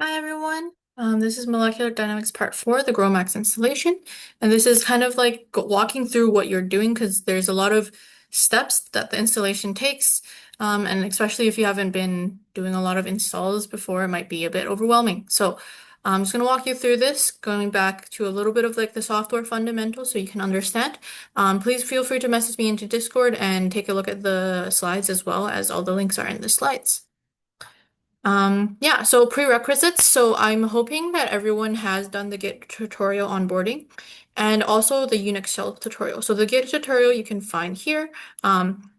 Hi everyone. This is Molecular Dynamics Part 4, the GROMACS installation. And this is kind of like walking through what you're doing because there's a lot of steps that the installation takes. And especially if you haven't been doing a lot of installs before, it might be a bit overwhelming. So I'm just going to walk you through this, going back to a little bit of like the software fundamentals so you can understand. Please feel free to message me into Discord and take a look at the slides as well, as all the links are in the slides. Yeah, so prerequisites. So I'm hoping that everyone has done the Git tutorial onboarding and also the Unix shell tutorial. So the Git tutorial you can find here, um,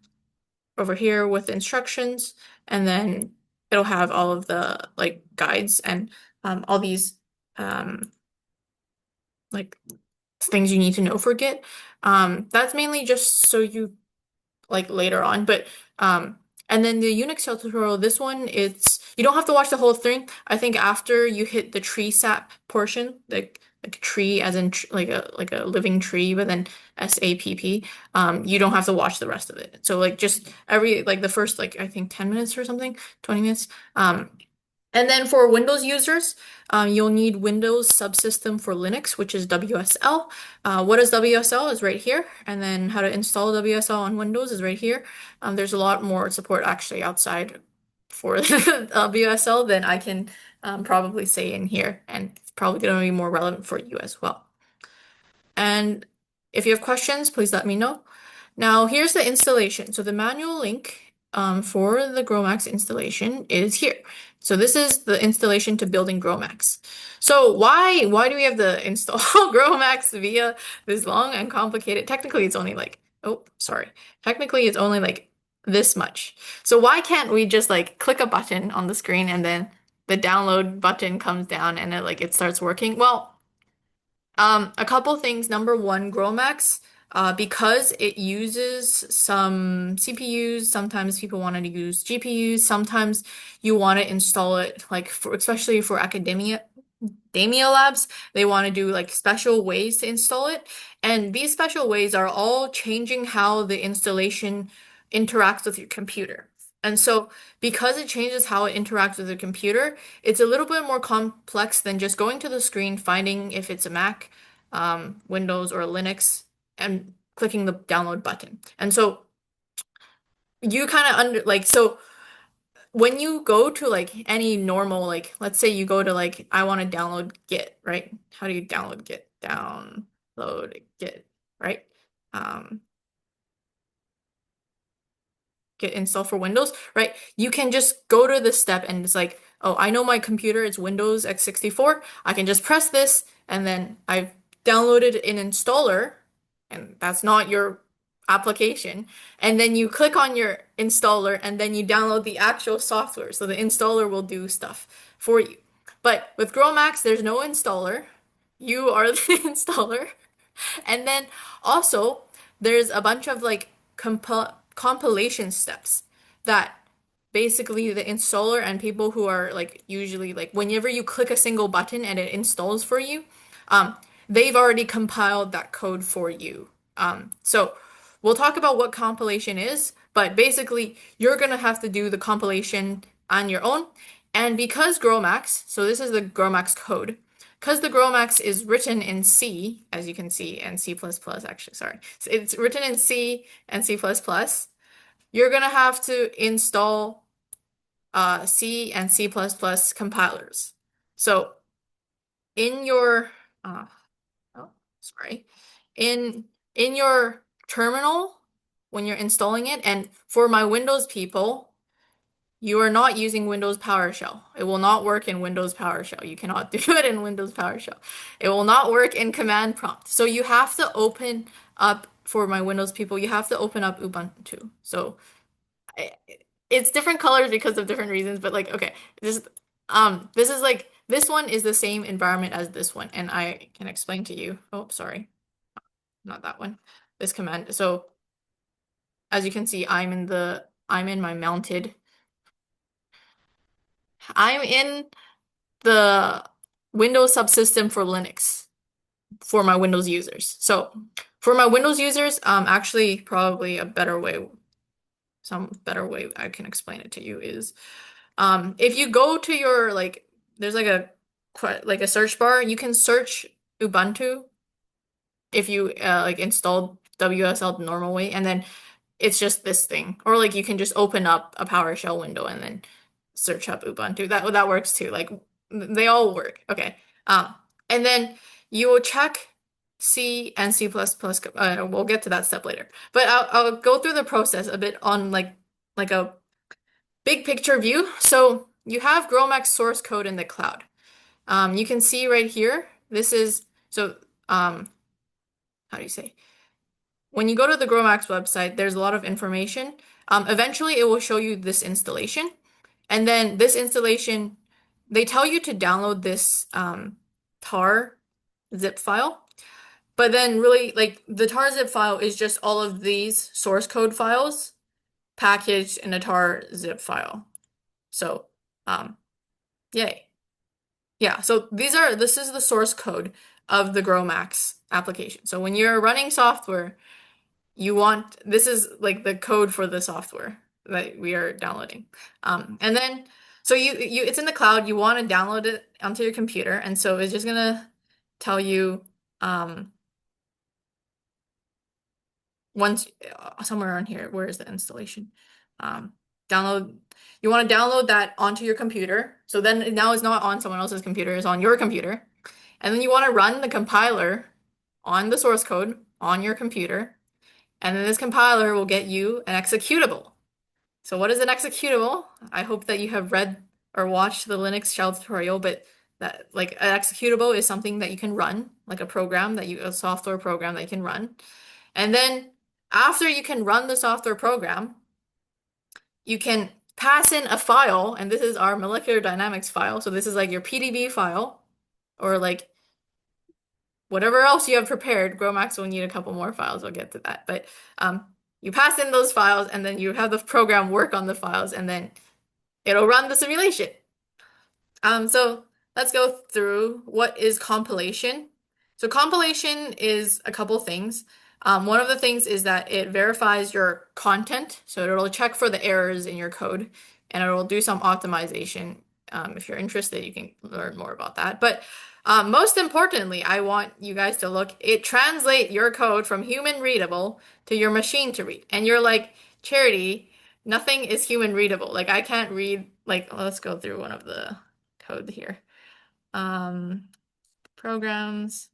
over here with instructions, and then it'll have all of the like guides and all these um, like things you need to know for Git. That's mainly just so you like later on. But and then the Unix shell tutorial, this one, it's you don't have to watch the whole thing. I think after you hit the tree sap portion, like a tree as in tr like a living tree, but then SAPP, you don't have to watch the rest of it. So like just every like the first like I think 10 minutes or something, 20 minutes. And then for Windows users, you'll need Windows Subsystem for Linux, which is WSL. What is WSL is right here, and then how to install WSL on Windows is right here. There's a lot more support actually outside for WSL than I can probably say in here, and it's probably going to be more relevant for you as well. And if you have questions, please let me know. Now, here's the installation. So the manual link for the GROMACS installation is here. So this is the installation to building GROMACS. So why do we have to install GROMACS via this long and complicated? Technically, it's only like, oh, sorry. Technically, it's only like this much. So why can't we just like click a button on the screen and then the download button comes down and it starts working? Well, a couple things. Number one, GROMACS, because it uses some CPUs, sometimes people want to use GPUs, sometimes you want to install it like for especially for academia labs, they want to do like special ways to install it. And these special ways are all changing how the installation interacts with your computer. And so because it changes how it interacts with the computer, it's a little bit more complex than just going to the screen, finding if it's a Mac, Windows, or Linux, and clicking the download button. And so you kind of under like so when you go to like any normal like let's say you go to like I want to download Git, right? How do you download Git? Download Git, right? Um, Git install for Windows, right? You can just go to this step and it's like, oh, I know my computer is Windows x64. I can just press this and then I've downloaded an installer, and that's not your application. And then you click on your installer and then you download the actual software. So the installer will do stuff for you. But with GROMACS, there's no installer. You are the installer. And then also, there's a bunch of like compilation steps that basically the installer and people who are like usually like whenever you click a single button and it installs for you, um, they've already compiled that code for you. So we'll talk about what compilation is, but basically you're gonna have to do the compilation on your own. And because GROMACS, so this is the GROMACS code, because the GROMACS is written in C, as you can see, and C++, actually, sorry. So it's written in C and C++. You're gonna have to install C and C++ compilers. So in your uh, oh, sorry, in in your terminal when you're installing it, and for my Windows people, you are not using Windows PowerShell. It will not work in Windows PowerShell. You cannot do it in Windows PowerShell. It will not work in command prompt. So you have to open up, for my Windows people, you have to open up Ubuntu. So I- it's different colors because of different reasons, but like, okay, this is like, this one is the same environment as this one, and I can explain to you. Oh, sorry, not that one. This command. So as you can see, I'm in my mounted, I'm in the Windows subsystem for Linux for my Windows users. So for my Windows users, actually probably a better way, some better way I can explain it to you is if you go to your like there's like a search bar. You can search Ubuntu if you like installed WSL the normal way, and then it's just this thing. Or like you can just open up a PowerShell window and then search up Ubuntu. That works too. Like they all work. Okay. Um, and then you will check C and C++. We'll get to that step later. But I'll go through the process a bit on like a big picture view. So you have GROMACS source code in the cloud. You can see right here. This is so how do you say? When you go to the GROMACS website, there's a lot of information. Eventually, it will show you this installation. And then this installation, they tell you to download this tar zip file. But then really, like the tar zip file is just all of these source code files packaged in a tar zip file. So, yay. Yeah, so this is the source code of the GROMACS application. So when you're running software, this is like the code for the software that we are downloading. And then, so it's in the cloud, you want to download it onto your computer. And so it's just gonna tell you, once, somewhere on here, where is the installation? Um, download, you want to download that onto your computer. So then now it's not on someone else's computer, it's on your computer. And then you want to run the compiler on the source code on your computer. And then this compiler will get you an executable. So what is an executable? I hope that you have read or watched the Linux shell tutorial, but that like an executable is something that you can run, like a software program that you can run. And then after you can run the software program, you can pass in a file, and this is our molecular dynamics file. So this is like your PDB file, or like whatever else you have prepared. GROMACS will need a couple more files. We'll get to that. But you pass in those files, and then you have the program work on the files, and then it'll run the simulation. So let's go through what is compilation. So compilation is a couple things. One of the things is that it verifies your content. So it'll check for the errors in your code, and it'll do some optimization. If you're interested, you can learn more about that. But most importantly, I want you guys to it translates your code from human readable to your machine to read. And you're like, Charity, nothing is human readable. Like I can't read, like, let's go through one of the code here. Programs.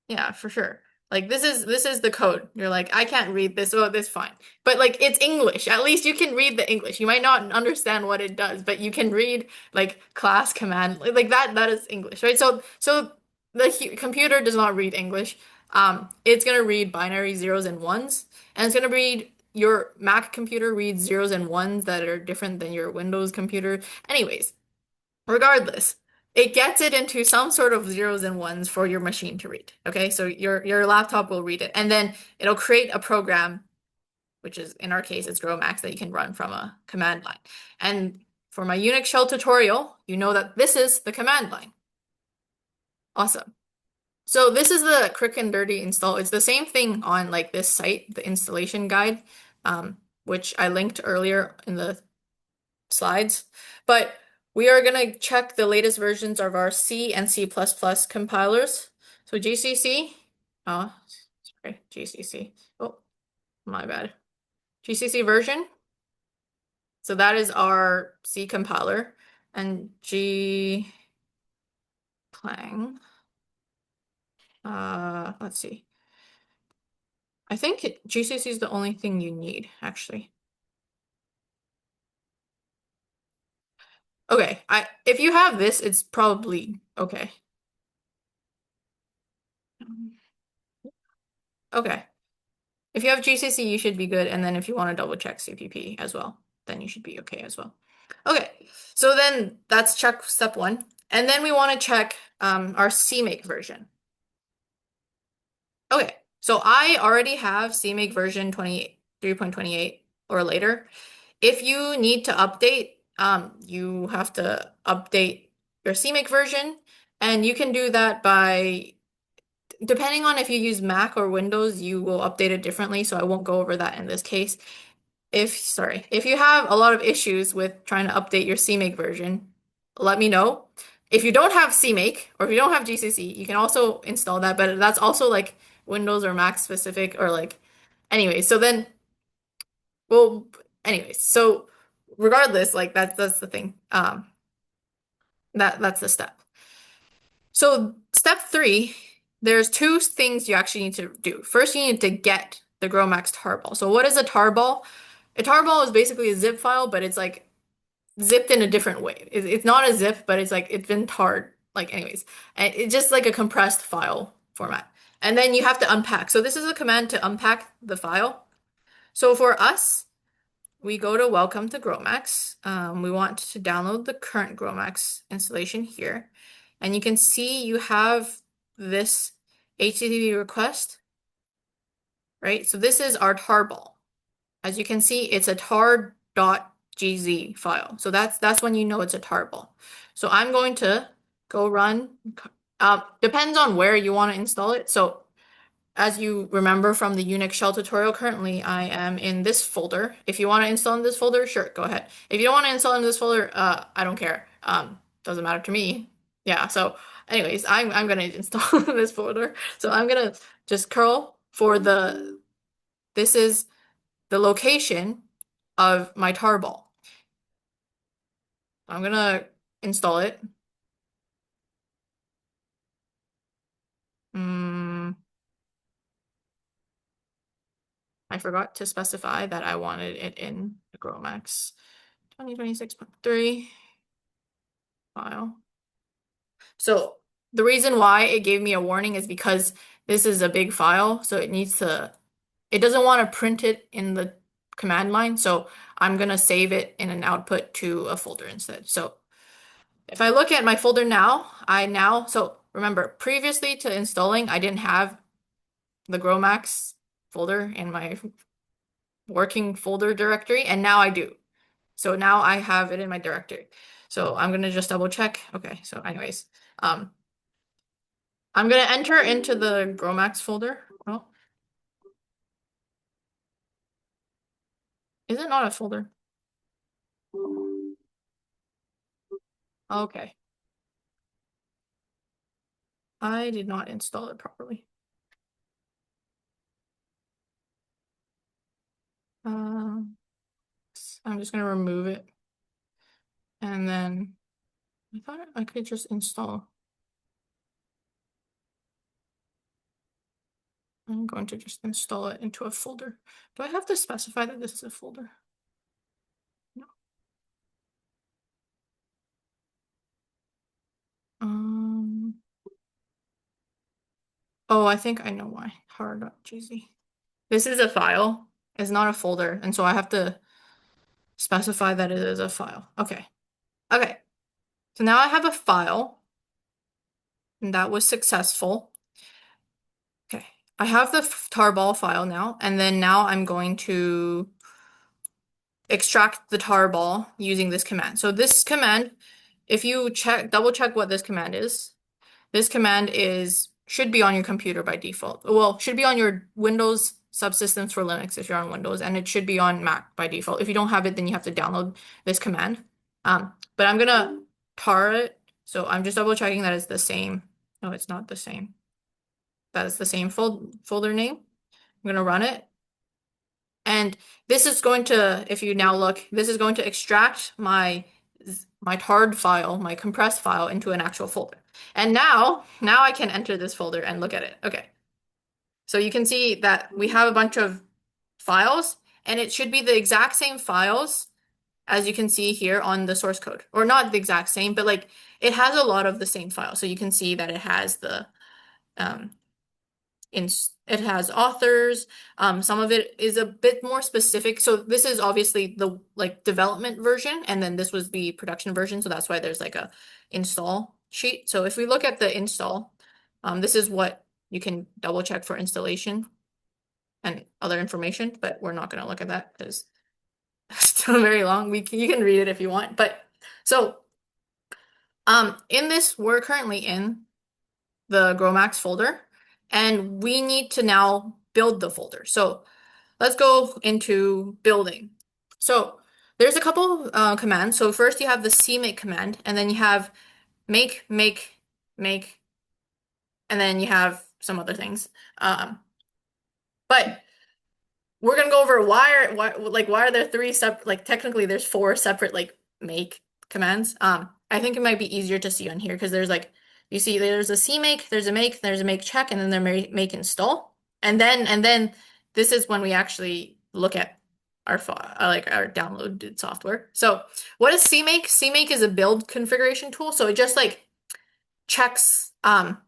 Yeah, for sure. Like this is the code. You're like, I can't read this. Oh, this fine. But like it's English. At least you can read the English. You might not understand what it does, but you can read like class command. Like that is English, right? So the computer does not read English. It's gonna read binary zeros and ones, and it's gonna read your Mac computer reads zeros and ones that are different than your Windows computer. Anyways, regardless, it gets it into some sort of zeros and ones for your machine to read. Okay, so your laptop will read it, and then it'll create a program, which is in our case it's GROMACS, that you can run from a command line. And for my Unix shell tutorial, you know that this is the command line. Awesome. So this is the quick and dirty install. It's the same thing on like this site, the installation guide, which I linked earlier in the slides. But we are going to check the latest versions of our C and C++ compilers. So GCC, sorry, GCC. Oh, my bad. GCC version. So that is our C compiler. And G Clang. Let's see. I think GCC is the only thing you need, actually. Okay, if you have this, it's probably okay. Okay. If you have GCC, you should be good. And then if you want to double check CPP as well, then you should be okay as well. Okay, so then that's check step one. And then we want to check our CMake version. Okay, so I already have CMake version 3.28 or later. If you need to update, you have to update your CMake version. And you can do that by, depending on if you use Mac or Windows, you will update it differently. So I won't go over that in this case. If you have a lot of issues with trying to update your CMake version, let me know. If you don't have CMake or if you don't have GCC, you can also install that, but that's also like Windows or Mac specific or like anyway. So then, well, anyways, so regardless, like that's the thing. That's the step. So step three, there's two things you actually need to do. First, you need to get the GROMACS tarball. So what is a tarball? A tarball is basically a zip file, but it's like zipped in a different way. It's not a zip, but it's like it's been tarred. Like anyways, and it's just like a compressed file format. And then you have to unpack. So this is a command to unpack the file. So for us, we go to Welcome to GROMACS. We want to download the current GROMACS installation here. And you can see you have this HTTP request, right? So this is our tarball. As you can see, it's a tar.gz file. So that's when you know it's a tarball. So I'm going to go run, depends on where you want to install it. So as you remember from the Unix shell tutorial, currently I am in this folder. If you want to install in this folder, sure, go ahead. If you don't want to install in this folder, I don't care. Doesn't matter to me. Yeah, so anyways, I'm gonna install this folder. So I'm gonna just curl for this is the location of my tarball. I'm gonna install it. Mm, I forgot to specify that I wanted it in the GROMACS 2026.3 file. So the reason why it gave me a warning is because this is a big file, so it doesn't want to print it in the command line, so I'm gonna save it in an output to a folder instead. So if I look at my folder now, so remember, previously to installing, I didn't have the GROMACS folder in my working folder directory, and now I do. So now I have it in my directory. So I'm gonna just double check. Okay, so anyways, I'm gonna enter into the GROMACS folder. Oh, is it not a folder? Okay. I did not install it properly. Um, I'm just gonna remove it. And then I thought I could just install. I'm going to just install it into a folder. Do I have to specify that this is a folder? No. Um, oh, I think I know why. Har.gz. This is a file. It's not a folder. And so I have to specify that it is a file. Okay. Okay. So now I have a file and that was successful. Okay. I have the tarball file now, and then now I'm going to extract the tarball using this command. So this command, if you double check what this command is, this command should be on your computer by default. Well, should be on your Windows subsystems for Linux if you're on Windows, and it should be on Mac by default. If you don't have it, then you have to download this command. But I'm gonna tar it, so I'm just double checking that it's the same. No, it's not the same. That is the same folder name. I'm gonna run it. And this is going to, if you now look, this is going to extract my tarred file, my compressed file into an actual folder. And now I can enter this folder and look at it. Okay. So you can see that we have a bunch of files, and it should be the exact same files as you can see here on the source code. Or not the exact same, but like it has a lot of the same files. So you can see that it has the um, it has authors. Some of it is a bit more specific. So this is obviously the like development version, and then this was the production version. So that's why there's like a install sheet. So if we look at the install, this is what you can double check for installation and other information, but we're not going to look at that because it's still very long. You can read it if you want. But so in this, we're currently in the GROMACS folder, and we need to now build the folder. So let's go into building. So there's a couple commands. So first you have the CMake command, and then you have make, and then you have some other things. But we're gonna go over why are there three separate, like technically there's four separate like make commands. I think it might be easier to see on here because there's like you see there's a CMake, there's a make check, and then there make install. And then this is when we actually look at our like our downloaded software. So what is CMake? CMake is a build configuration tool. So it just like checks,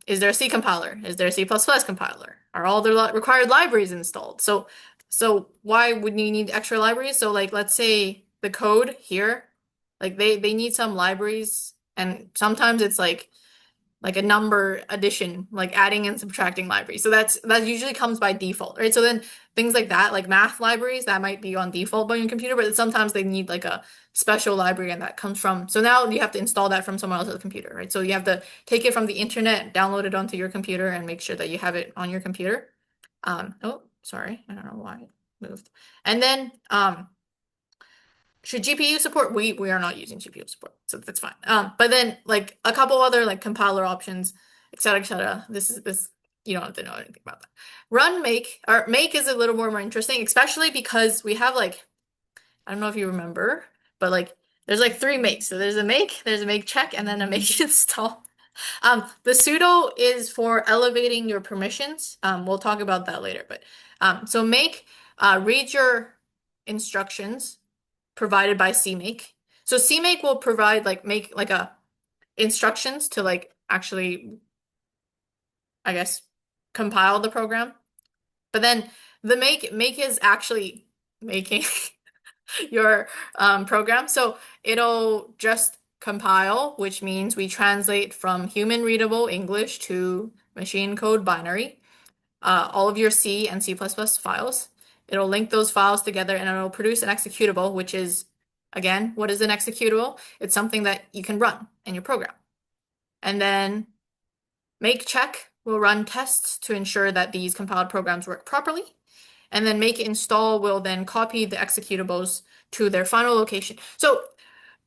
is there a C compiler? Is there a C++ compiler? Are all the required libraries installed? So why would you need extra libraries? So like let's say the code here, like they need some libraries, and sometimes it's like a number addition, like adding and subtracting libraries. So that usually comes by default, right? So then things like that, like math libraries, that might be on default by your computer, but sometimes they need like a special library and that comes from, so now you have to install that from someone else's computer, right? So you have to take it from the internet, download it onto your computer, and make sure that you have it on your computer. Oh, sorry, I don't know why it moved. And then should GPU support? We are not using GPU support, so that's fine. But then like a couple other like compiler options, et cetera, et cetera. This you don't have to know anything about that. Run make, or make is a little more interesting, especially because we have like, I don't know if you remember, but like there's like three makes. So there's a make check, and then a make install. The sudo is for elevating your permissions. We'll talk about that later, but so make read your instructions provided by CMake. So CMake will provide like make like a instructions to like actually, I guess, compile the program. But then the make is actually making your program. So it'll just compile, which means we translate from human readable English to machine code binary, all of your C and C++ files. It'll link those files together and it'll produce an executable, which is, again, what is an executable? It's something that you can run in your program. And then make check will run tests to ensure that these compiled programs work properly. And then make install will then copy the executables to their final location. So,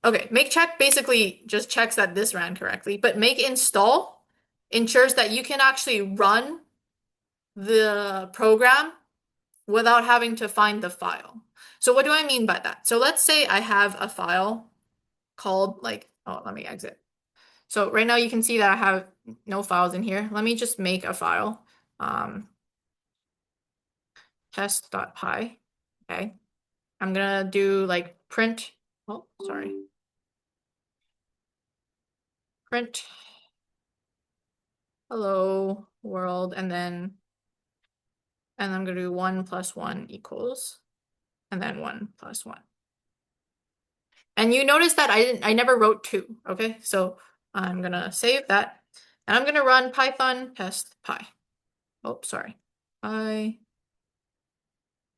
okay, make check basically just checks that this ran correctly, but make install ensures that you can actually run the program without having to find the file. So what do I mean by that? So let's say I have a file called like, oh, let me exit. So right now you can see that I have no files in here. Let me just make a file, test.py. Okay. I'm gonna do like print, oh, sorry. Print hello world, and then I'm gonna do 1 + 1 equals, and then 1 + 1. And you notice that I never wrote 2, okay? So I'm gonna save that, and I'm gonna run python test py. Oh, sorry. Py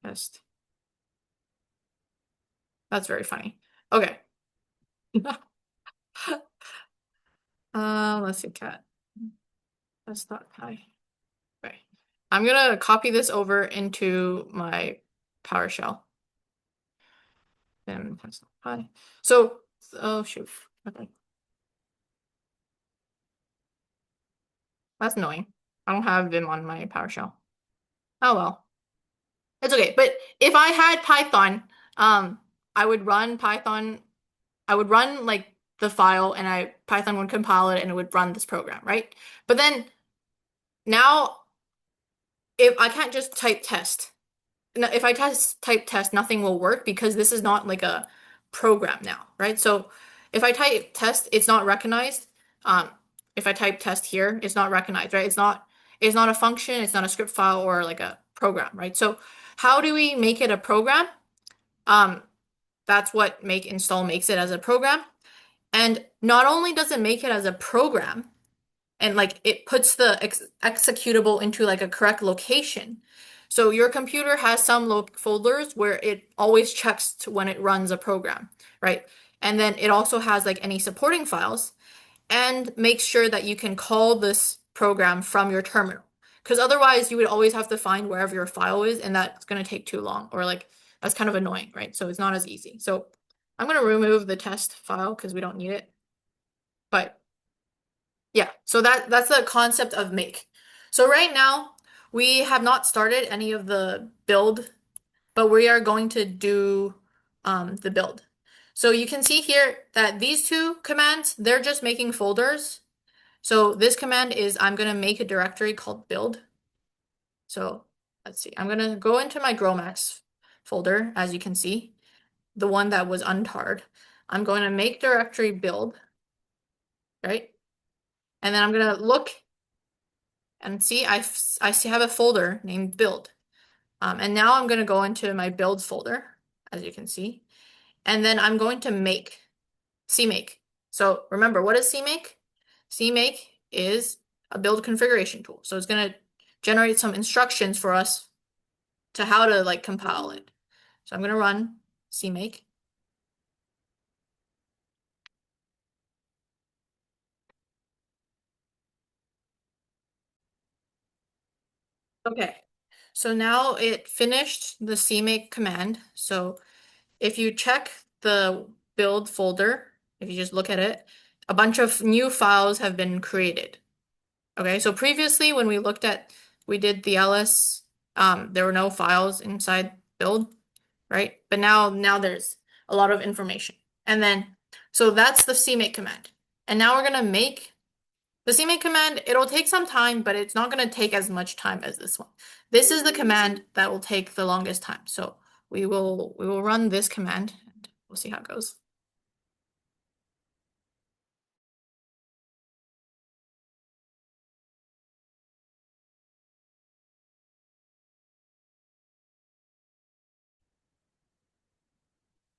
test. That's very funny. Okay. Let's see, cat test.py. Okay. I'm gonna copy this over into my PowerShell. And test.py. So, oh shoot. Okay. That's annoying. I don't have Vim on my PowerShell. Oh well. It's okay. But if I had Python, I would run Python, I would run like the file, and Python would compile it and it would run this program, right? But then now if I can't just type test. If I type test, nothing will work because this is not like a program now, right? So if I type test, it's not recognized. If I type test here, it's not recognized, right? It's not a function, it's not a script file or like a program, right? So how do we make it a program? That's what make install makes it as a program. And not only does it make it as a program, and like it puts the executable into like a correct location. So your computer has some folders where it always checks when it runs a program, right? And then it also has like any supporting files, and makes sure that you can call this program from your terminal. Because otherwise you would always have to find wherever your file is, and that's going to take too long, or like that's kind of annoying, right? So it's not as easy. So I'm gonna remove the test file because we don't need it. But yeah, so that's the concept of make. So right now we have not started any of the build, but we are going to do the build. So you can see here that these two commands, they're just making folders. So this command is I'm gonna make a directory called build. So let's see, I'm gonna go into my GROMACS folder, as you can see, the one that was untarred. I'm going to make directory build, right? And then I'm gonna look and see I see have a folder named build. And now I'm gonna go into my build folder, as you can see, and then I'm going to make CMake. So remember, what is CMake? CMake is a build configuration tool. So it's gonna generate some instructions for us to how to like compile it. So I'm gonna run CMake. Okay, so now it finished the CMake command. So if you check the build folder, if you just look at it, a bunch of new files have been created. Okay, so previously when we looked at, we did the ls, there were no files inside build, right? But now there's a lot of information. And then, so that's the CMake command. And now we're gonna make the CMake command. It'll take some time, but it's not gonna take as much time as this one. This is the command that will take the longest time. So we will run this command and we'll see how it goes.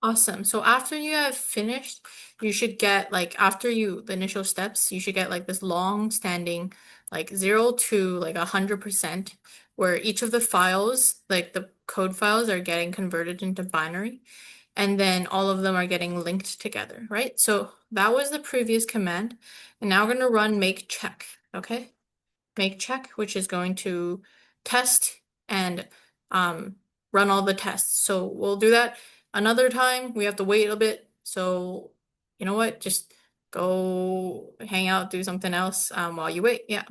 Awesome. So after you have finished, you should get like after the initial steps, you should get like this long standing like 0 to like 100% where each of the files, like the code files are getting converted into binary and then all of them are getting linked together, right? So that was the previous command. And now we're going to run make check, okay? Make check, which is going to test and run all the tests. So we'll do that another time. We have to wait a bit. So you know what? Just go hang out, do something else while you wait. Yeah.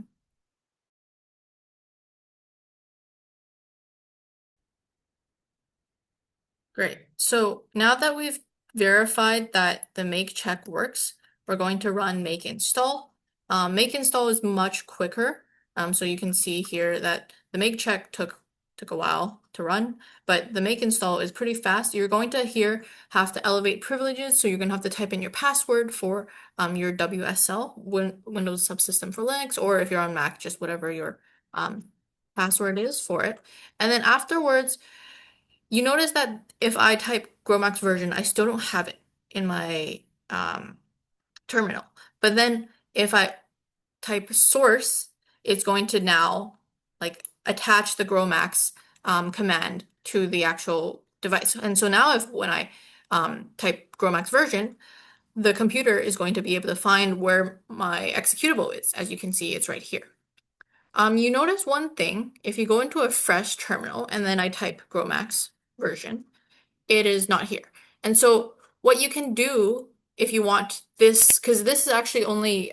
Great. So now that we've verified that the make check works, we're going to run make install. Make install is much quicker. So you can see here that the make check took a while to run, but the make install is pretty fast. You're going to here have to elevate privileges, so you're going to have to type in your password for your WSL, Windows Subsystem for Linux, or if you're on Mac, just whatever your um, password is for it. And then afterwards, you notice that if I type GROMACS version, I still don't have it in my terminal. But then if I type source, it's going to now like attach the GROMACS command to the actual device. And so now if when I type GROMACS version, the computer is going to be able to find where my executable is. As you can see, it's right here. You notice one thing, if you go into a fresh terminal and then I type GROMACS version, it is not here. And so what you can do if you want this, because this is actually only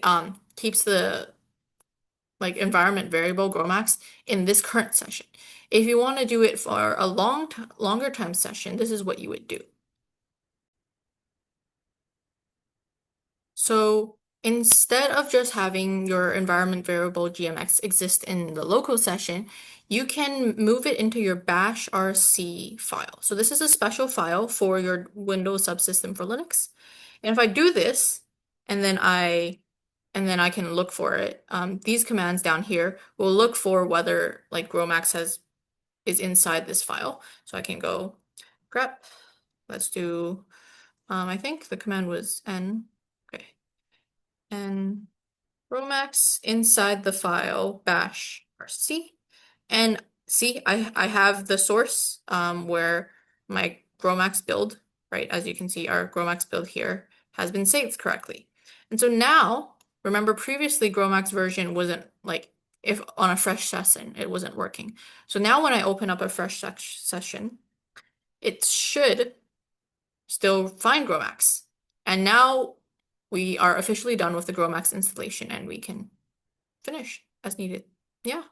keeps the like environment variable GROMACS in this current session. If you want to do it for a longer time session, this is what you would do. So instead of just having your environment variable GMX exist in the local session, you can move it into your bash RC file. So this is a special file for your Windows subsystem for Linux. And if I do this, and then I can look for it, these commands down here will look for whether like GROMACS is inside this file. So I can go grep. Let's do, I think the command was n. Okay. And GROMACS inside the file bash rc. And see, I have the source where my GROMACS build, right? As you can see, our GROMACS build here has been saved correctly. And so now, remember previously GROMACS version wasn't like, if on a fresh session, it wasn't working. So now when I open up a fresh session, it should still find GROMACS. And now we are officially done with the GROMACS installation and we can finish as needed. Yeah.